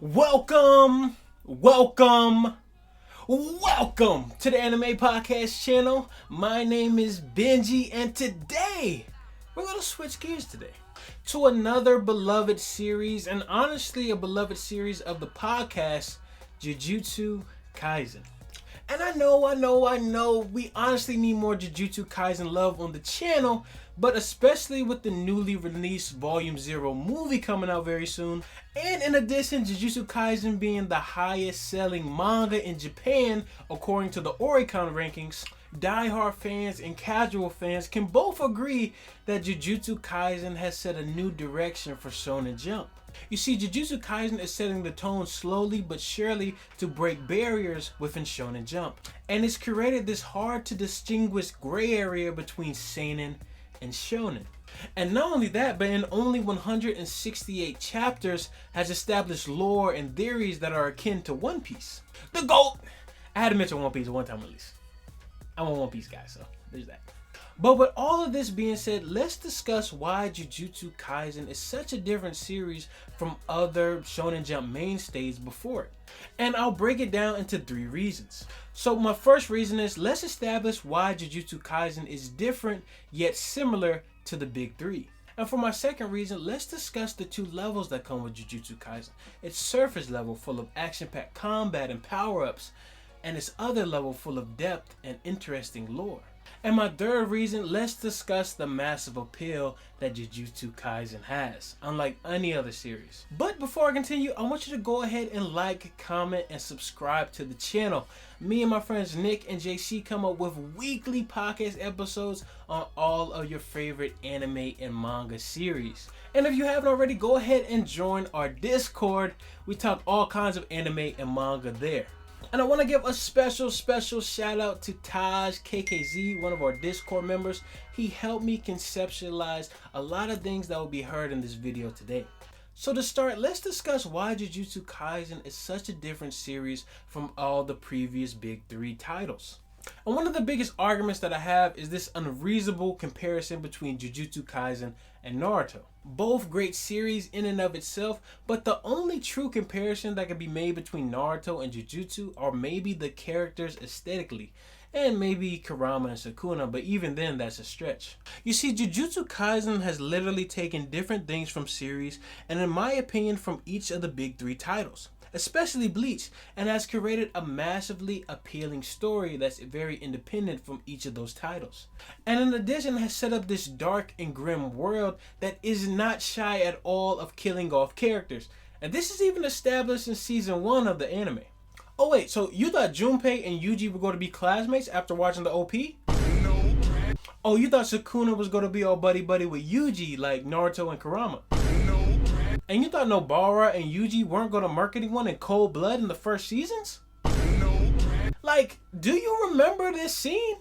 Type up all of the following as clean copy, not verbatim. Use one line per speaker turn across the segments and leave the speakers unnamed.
Welcome, welcome, welcome to the Anime Podcast channel. My name is Benji, and today we're going to switch gears today to another beloved series, and honestly a beloved series of the podcast, Jujutsu Kaisen. And I know, we honestly need more Jujutsu Kaisen love on the channel, but especially with the newly released Volume 0 movie coming out very soon, and in addition, Jujutsu Kaisen being the highest selling manga in Japan according to the Oricon rankings, die-hard fans and casual fans can both agree that Jujutsu Kaisen has set a new direction for Shonen Jump. You see, Jujutsu Kaisen is setting the tone slowly but surely to break barriers within Shonen Jump, and it's created this hard to distinguish gray area between seinen and shonen. And not only that, but in only 168 chapters has established lore and theories that are akin to One Piece. The GOAT! I had to mention One Piece one time at least. I'm a One Piece guy, so there's that. But with all of this being said, let's discuss why Jujutsu Kaisen is such a different series from other Shonen Jump mainstays before it. And I'll break it down into 3 reasons. So my first reason is, let's establish why Jujutsu Kaisen is different yet similar to the big 3. And for my second reason, let's discuss the 2 levels that come with Jujutsu Kaisen. Its surface level full of action-packed combat and power-ups, and its other level full of depth and interesting lore. And my third reason, let's discuss the massive appeal that Jujutsu Kaisen has, unlike any other series. But before I continue, I want you to go ahead and like, comment, and subscribe to the channel. Me and my friends Nick and JC come up with weekly podcast episodes on all of your favorite anime and manga series. And if you haven't already, go ahead and join our Discord. We talk all kinds of anime and manga there. And I want to give a special shout out to Taj KKZ, one of our Discord members. He helped me conceptualize a lot of things that will be heard in this video today. So to start, let's discuss why Jujutsu Kaisen is such a different series from all the previous big 3 titles. And one of the biggest arguments that I have is this unreasonable comparison between Jujutsu Kaisen and Naruto. Both great series in and of itself, but the only true comparison that can be made between Naruto and Jujutsu are maybe the characters aesthetically, and maybe Kurama and Sukuna, but even then that's a stretch. You see, Jujutsu Kaisen has literally taken different things from series, and in my opinion from each of the big 3 titles, especially Bleach, and has created a massively appealing story that's very independent from each of those titles. And in addition has set up this dark and grim world that is not shy at all of killing off characters. And this is even established in season 1 of the anime. Oh wait, so you thought Junpei and Yuji were going to be classmates after watching the OP? No. Oh, you thought Sukuna was going to be all buddy-buddy with Yuji like Naruto and Kurama? And you thought Nobara and Yuji weren't going to murk anyone in cold blood in the first seasons? No. Like, do you remember this scene?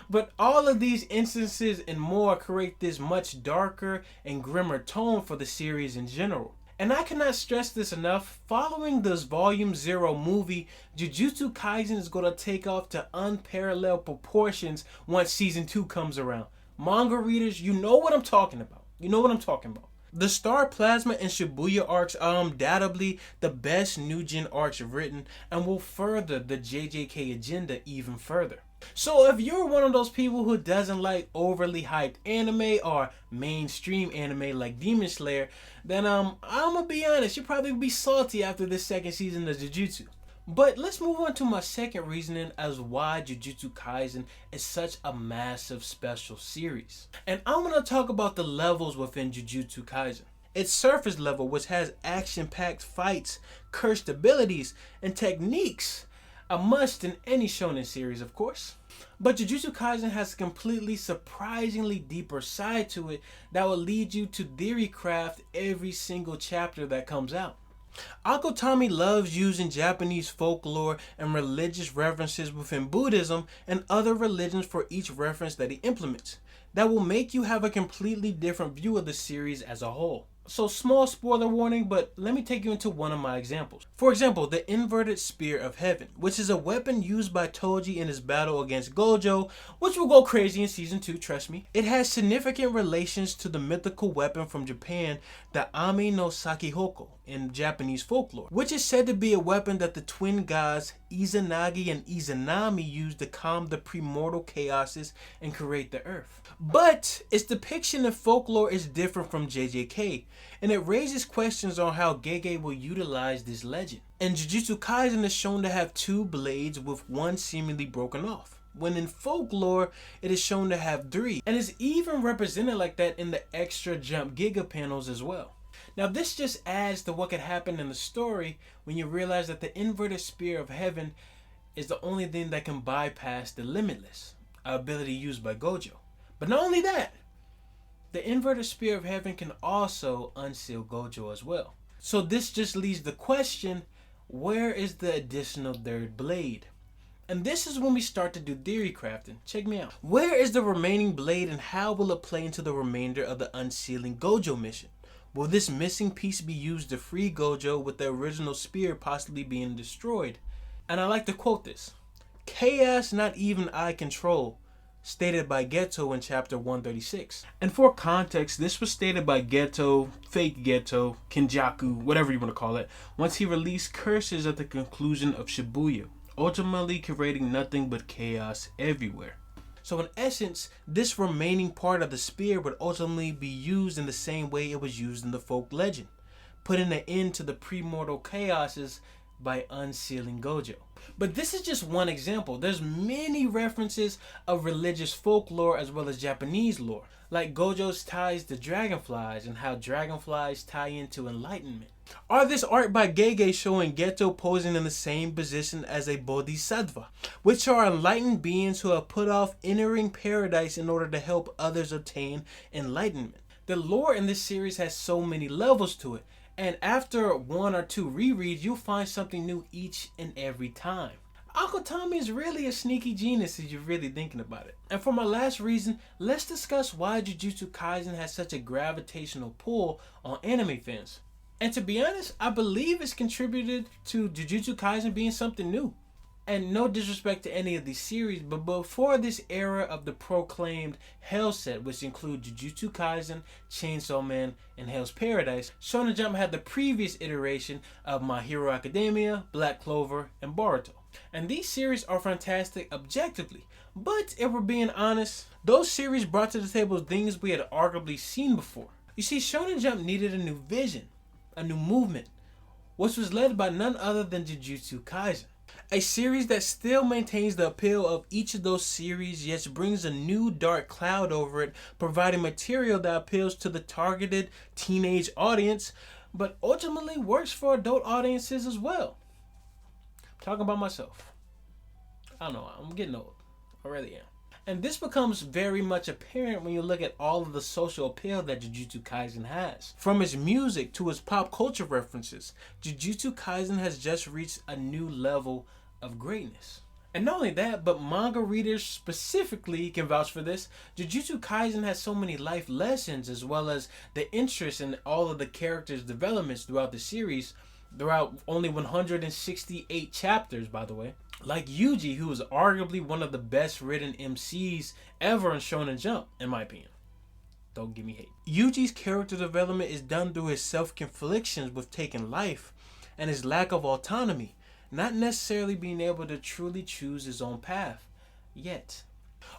But all of these instances and more create this much darker and grimmer tone for the series in general. And I cannot stress this enough, following this Volume 0 movie, Jujutsu Kaisen is going to take off to unparalleled proportions once Season 2 comes around. Manga readers, you know what I'm talking about. The Star Plasma and Shibuya arcs are undoubtedly the best new gen arcs written and will further the JJK agenda even further. So if you're one of those people who doesn't like overly hyped anime or mainstream anime like Demon Slayer, then I'm gonna be honest, you'll probably be salty after this second season of Jujutsu. But let's move on to my second reasoning as why Jujutsu Kaisen is such a massive special series. And I'm gonna talk about the levels within Jujutsu Kaisen. Its surface level, which has action-packed fights, cursed abilities, and techniques, a must in any shonen series, of course. But Jujutsu Kaisen has a completely surprisingly deeper side to it that will lead you to theory craft every single chapter that comes out. Akutami loves using Japanese folklore and religious references within Buddhism and other religions for each reference that he implements. That will make you have a completely different view of the series as a whole. So small spoiler warning, but let me take you into one of my examples. For example, the inverted spear of heaven, which is a weapon used by Toji in his battle against Gojo, which will go crazy in season 2, trust me. It has significant relations to the mythical weapon from Japan, the Ami no Sakihoko in Japanese folklore, which is said to be a weapon that the twin gods Izanagi and Izanami used to calm the premortal chaoses and create the earth. But its depiction in folklore is different from JJK, and it raises questions on how Gege will utilize this legend. And Jujutsu Kaisen is shown to have 2 blades with one seemingly broken off, when in folklore it is shown to have 3, and is even represented like that in the extra Jump Giga panels as well. Now this just adds to what could happen in the story when you realize that the inverted spear of heaven is the only thing that can bypass the limitless, an ability used by Gojo. But not only that, the inverted spear of heaven can also unseal Gojo as well. So this just leaves the question, where is the additional 3rd blade? And this is when we start to do theory crafting. Check me out. Where is the remaining blade and how will it play into the remainder of the unsealing Gojo mission? Will this missing piece be used to free Gojo with the original spear possibly being destroyed? And I like to quote this. Chaos not even I control, stated by Geto in chapter 136. And for context, this was stated by Geto, fake Geto, Kinjaku, whatever you want to call it, once he released curses at the conclusion of Shibuya, ultimately creating nothing but chaos everywhere. So in essence, this remaining part of the spear would ultimately be used in the same way it was used in the folk legend, putting an end to the premortal chaoses by unsealing Gojo. But this is just one example. There's many references of religious folklore as well as Japanese lore, like Gojo's ties to dragonflies and how dragonflies tie into enlightenment. Or this art by Gege showing Geto posing in the same position as a bodhisattva, which are enlightened beings who have put off entering paradise in order to help others obtain enlightenment. The lore in this series has so many levels to it, and after 1 or 2 rereads, you'll find something new each and every time. Uncle Tommy is really a sneaky genius if you're really thinking about it. And for my last reason, let's discuss why Jujutsu Kaisen has such a gravitational pull on anime fans. And to be honest, I believe it's contributed to Jujutsu Kaisen being something new. And no disrespect to any of these series, but before this era of the proclaimed Hell set, which include Jujutsu Kaisen, Chainsaw Man, and Hell's Paradise, Shonen Jump had the previous iteration of My Hero Academia, Black Clover, and Boruto. And these series are fantastic objectively, but if we're being honest, those series brought to the table things we had arguably seen before. You see, Shonen Jump needed a new vision, a new movement, which was led by none other than Jujutsu Kaisen. A series that still maintains the appeal of each of those series, yet brings a new dark cloud over it, providing material that appeals to the targeted teenage audience, but ultimately works for adult audiences as well. I'm talking about myself. I don't know, I'm getting old. I really am. And this becomes very much apparent when you look at all of the social appeal that Jujutsu Kaisen has. From its music to its pop culture references, Jujutsu Kaisen has just reached a new level of greatness. And not only that, but manga readers specifically can vouch for this. Jujutsu Kaisen has so many life lessons as well as the interest in all of the characters' developments throughout the series, throughout only 168 chapters, by the way. Like Yuji, who is arguably one of the best written MCs ever in Shonen Jump, in my opinion. Don't give me hate. Yuji's character development is done through his self-conflictions with taking life and his lack of autonomy, not necessarily being able to truly choose his own path, yet.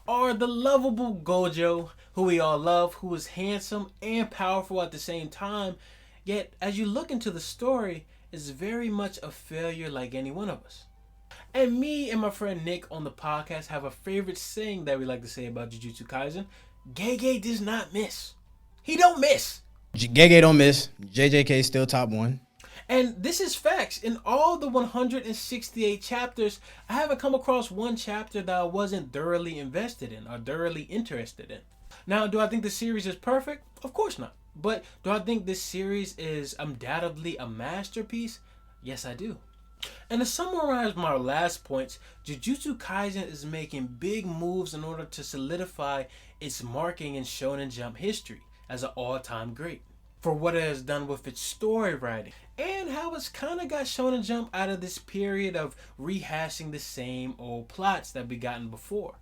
Or the lovable Gojo, who we all love, who is handsome and powerful at the same time, yet as you look into the story, is very much a failure like any one of us. And me and my friend Nick on the podcast have a favorite saying that we like to say about Jujutsu Kaisen. Gege does not miss. He don't miss.
Gege don't miss. JJK still top 1.
And this is facts. In all the 168 chapters, I haven't come across one chapter that I wasn't thoroughly invested in or thoroughly interested in. Now, do I think the series is perfect? Of course not. But do I think this series is undoubtedly a masterpiece? Yes, I do. And to summarize my last points, Jujutsu Kaisen is making big moves in order to solidify its marking in Shonen Jump history as an all-time great. for what it has done with its story writing, and how it's kind of got Shonen Jump out of this period of rehashing the same old plots that we gotten before,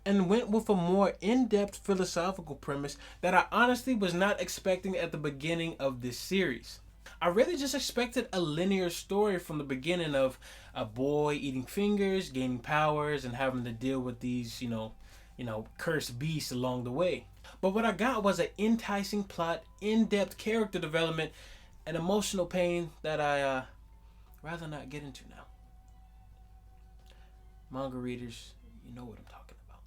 and went with a more in-depth philosophical premise that I honestly was not expecting at the beginning of this series. I really just expected a linear story from the beginning of a boy eating fingers, gaining powers, and having to deal with these, cursed beasts along the way. But what I got was an enticing plot, in-depth character development, and emotional pain that I rather not get into now. Manga readers, you know what I'm talking about.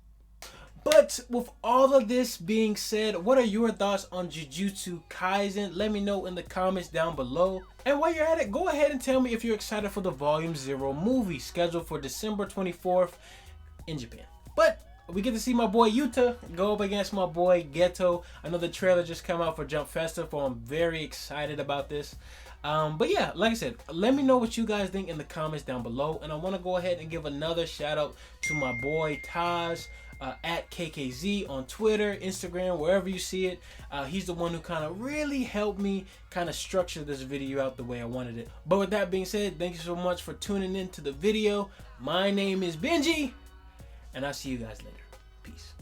But with all of this being said, what are your thoughts on Jujutsu Kaisen? Let me know in the comments down below. And while you're at it, go ahead and tell me if you're excited for the Volume 0 movie scheduled for December 24th in Japan. But we get to see my boy Yuta go up against my boy Geto. I know the trailer just came out for Jump Festival. I'm very excited about this. But yeah, like I said, let me know what you guys think in the comments down below. And I want to go ahead and give another shout out to my boy Taj at KKZ on Twitter, Instagram, wherever you see it. He's the one who kind of really helped me kind of structure this video out the way I wanted it. But with that being said, thank you so much for tuning in to the video. My name is Benji, and I'll see you guys later. Peace.